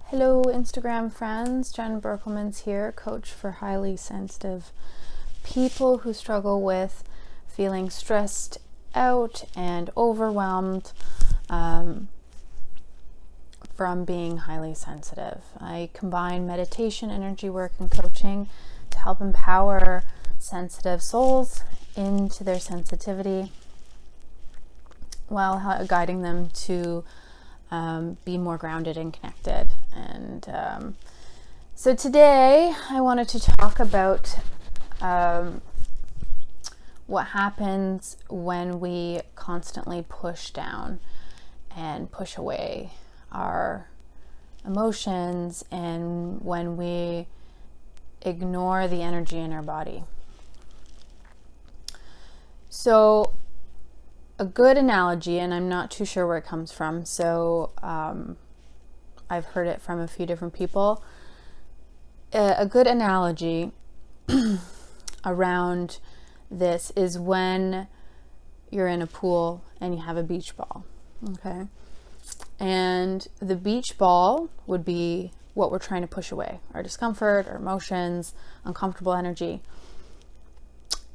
Hello Instagram friends, Jenn here, coach for highly sensitive people who struggle with feeling stressed out and overwhelmed from being highly sensitive. I combine meditation, energy work, and coaching to help empower sensitive souls into their sensitivity while guiding them to be more grounded and connected. And so today I wanted to talk about what happens when we constantly push down and push away our emotions, and when we ignore the energy in our body. So a good analogy, and I'm not too sure where it comes from, so I've heard it from a few different people. A good analogy around this is when you're in a pool and you have a beach ball, okay? And the beach ball would be what we're trying to push away, our discomfort, our emotions, uncomfortable energy.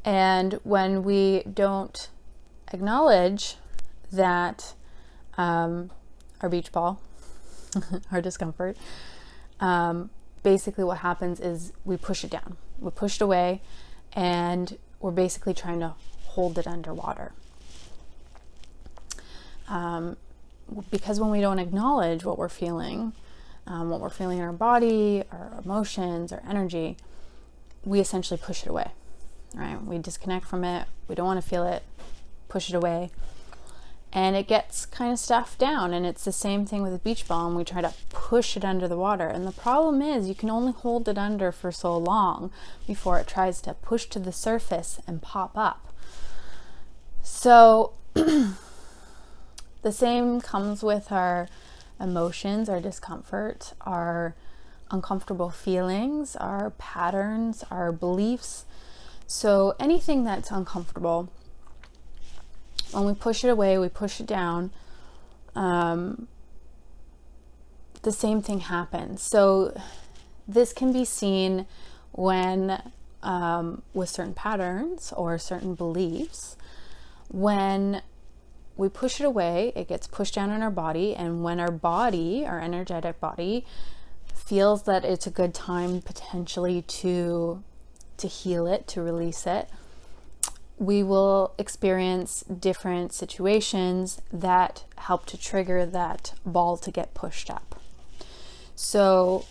And when we don't acknowledge that our beach ball, our discomfort, basically what happens is we push it down. We push it away, and we're basically trying to hold it underwater. Because when we don't acknowledge what we're feeling in our body, our emotions, our energy, we essentially push it away, right? We disconnect from it. We don't want to feel it, push it away, and it gets kind of stuffed down. And it's the same thing with a beach ball, and we try to push it under the water. And the problem is you can only hold it under for so long before it tries to push to the surface and pop up. So the same comes with our emotions, our discomfort, our uncomfortable feelings, our patterns, our beliefs. So anything that's uncomfortable, when we push it away, we push it down, the same thing happens. So this can be seen when, with certain patterns or certain beliefs, when we push it away, it gets pushed down in our body, and when our body, our energetic body, feels that it's a good time potentially to heal it, to release it, we will experience different situations that help to trigger that ball to get pushed up. So,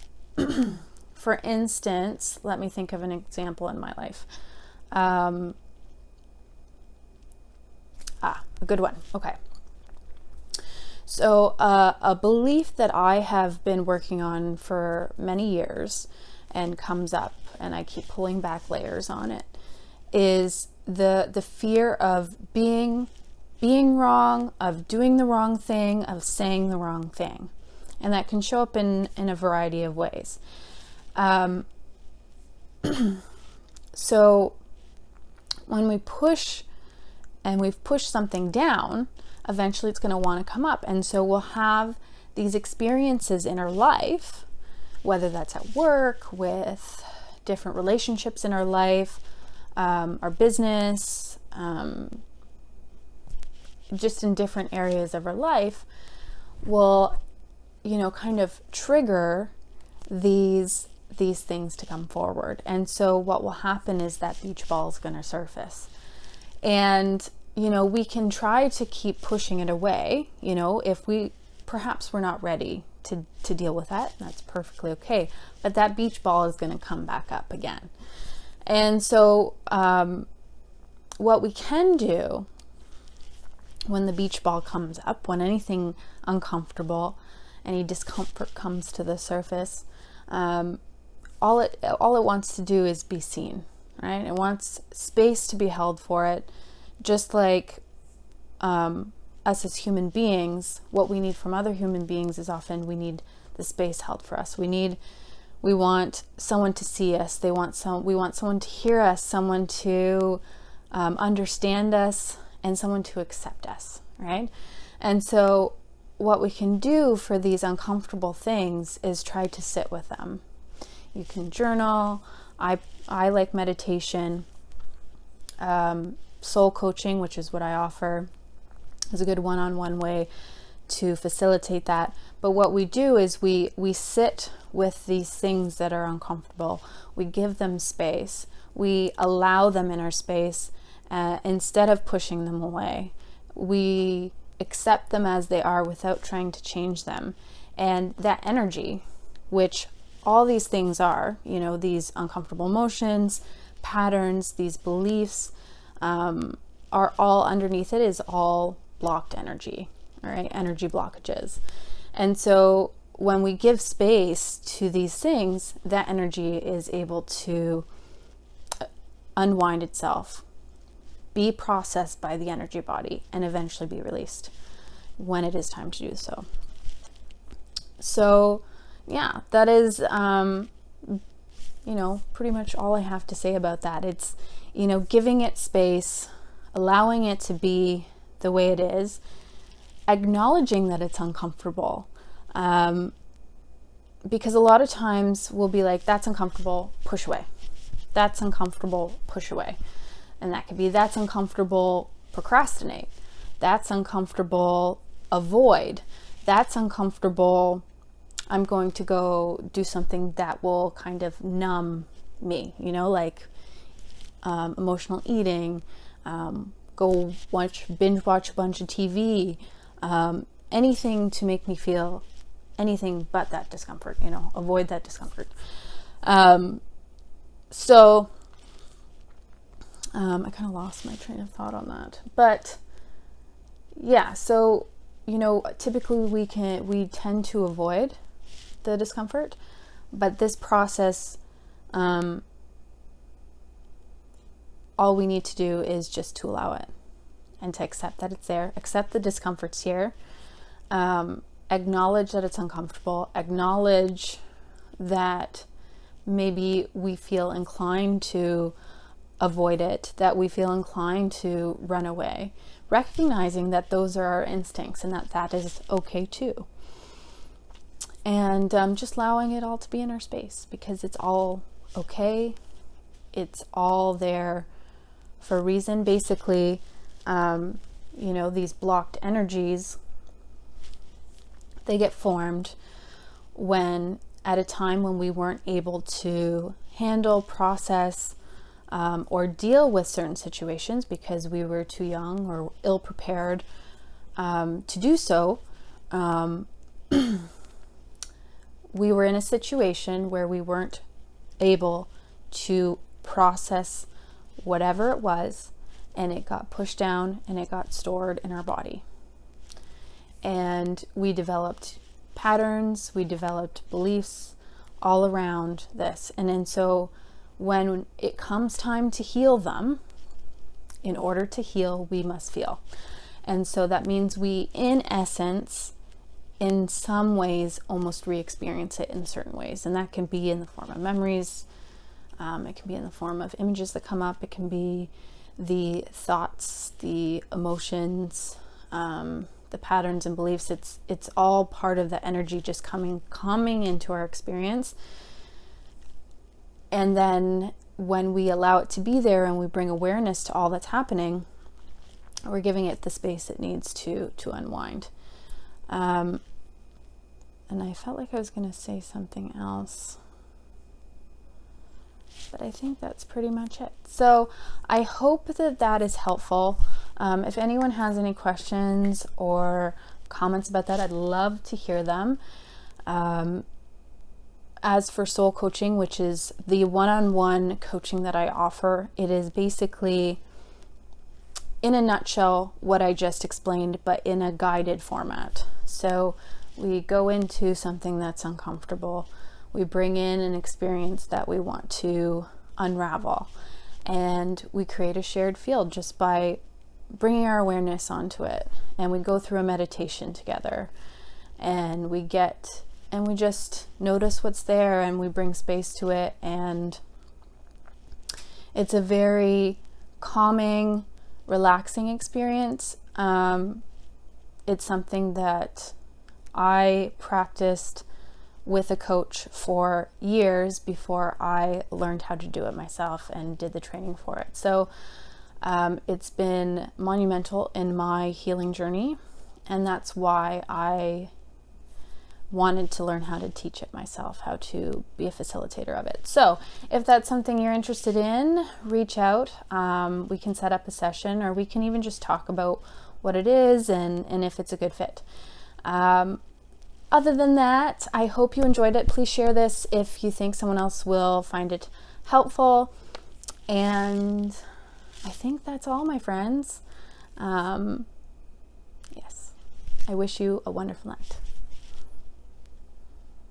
for instance, let me think of an example in my life. A good one. Okay. So a belief that I have been working on for many years and comes up, and I keep pulling back layers on it, is the fear of being wrong, of doing the wrong thing, of saying the wrong thing. And that can show up in a variety of ways. So when we push and we've pushed something down, eventually it's going to want to come up. And so we'll have these experiences in our life, whether that's at work, with different relationships in our life, our business, just in different areas of our life, will, kind of trigger these things to come forward. And so what will happen is that beach ball is going to surface. And, we can try to keep pushing it away, if perhaps we're not ready to deal with that. That's perfectly okay. But that beach ball is going to come back up again. And so what we can do when the beach ball comes up, when anything uncomfortable, any discomfort comes to the surface, all it wants to do is be seen, right? It wants space to be held for it. Just like us as human beings, what we need from other human beings is often we need the space held for us. We want someone to see us. We want someone to hear us, someone to understand us, and someone to accept us, right? And so what we can do for these uncomfortable things is try to sit with them. You can journal. I like meditation. Soul coaching, which is what I offer, is a good one-on-one way to facilitate that. But what we do is we sit with these things that are uncomfortable. We give them space. We allow them in our space instead of pushing them away. We accept them as they are without trying to change them. And that energy, which all these things are, you know, these uncomfortable emotions, patterns, these beliefs, are all underneath it, is all blocked energy, all right, energy blockages. And so when we give space to these things, that energy is able to unwind itself, be processed by the energy body, and eventually be released when it is time to do so. So yeah, that is, you know, pretty much all I have to say about that. It's, you know, giving it space, allowing it to be the way it is, acknowledging that it's uncomfortable. Because a lot of times we'll be like, that's uncomfortable, push away. That's uncomfortable, push away. And that could be, that's uncomfortable, procrastinate. That's uncomfortable, avoid. That's uncomfortable, I'm going to go do something that will kind of numb me, you know, like emotional eating, go binge watch a bunch of TV, anything to make me feel anything but that discomfort, you know, avoid that discomfort. So I kind of lost my train of thought on that, but yeah, so, you know, typically we tend to avoid the discomfort, but this process, all we need to do is just to allow it and to accept that it's there, accept the discomfort's here, acknowledge that it's uncomfortable, acknowledge that maybe we feel inclined to avoid it, that we feel inclined to run away, recognizing that those are our instincts and that is okay too. And just allowing it all to be in our space, because it's all okay. It's all there for a reason. Basically, you know, these blocked energies, they get formed when at a time when we weren't able to handle, process, or deal with certain situations because we were too young or ill prepared to do so. We were in a situation where we weren't able to process whatever it was, and it got pushed down and it got stored in our body. And we developed patterns, we developed beliefs all around this. And then so when it comes time to heal them, in order to heal, we must feel. And so that means we, in essence, in some ways, almost re-experience it in certain ways. And that can be in the form of memories. It can be in the form of images that come up. It can be the thoughts, the emotions, the patterns and beliefs. It's all part of the energy just coming into our experience. And then when we allow it to be there and we bring awareness to all that's happening, we're giving it the space it needs to unwind. And I felt like I was going to say something else, but I think that's pretty much it. So I hope that is helpful. If anyone has any questions or comments about that, I'd love to hear them. As for soul coaching, which is the one-on-one coaching that I offer, it is basically, in a nutshell, what I just explained, but in a guided format. So we go into something that's uncomfortable. We bring in an experience that we want to unravel, and we create a shared field just by bringing our awareness onto it. And we go through a meditation together, and we just notice what's there, and we bring space to it. And it's a very calming, relaxing experience. It's something that I practiced with a coach for years before I learned how to do it myself and did the training for it. So it's been monumental in my healing journey, and that's why I wanted to learn how to teach it myself, how to be a facilitator of it. So if that's something you're interested in, reach out. We can set up a session, or we can even just talk about what it is and if it's a good fit. Other than that, I hope you enjoyed it. Please share this if you think someone else will find it helpful. And I think that's all, my friends. Yes, I wish you a wonderful night.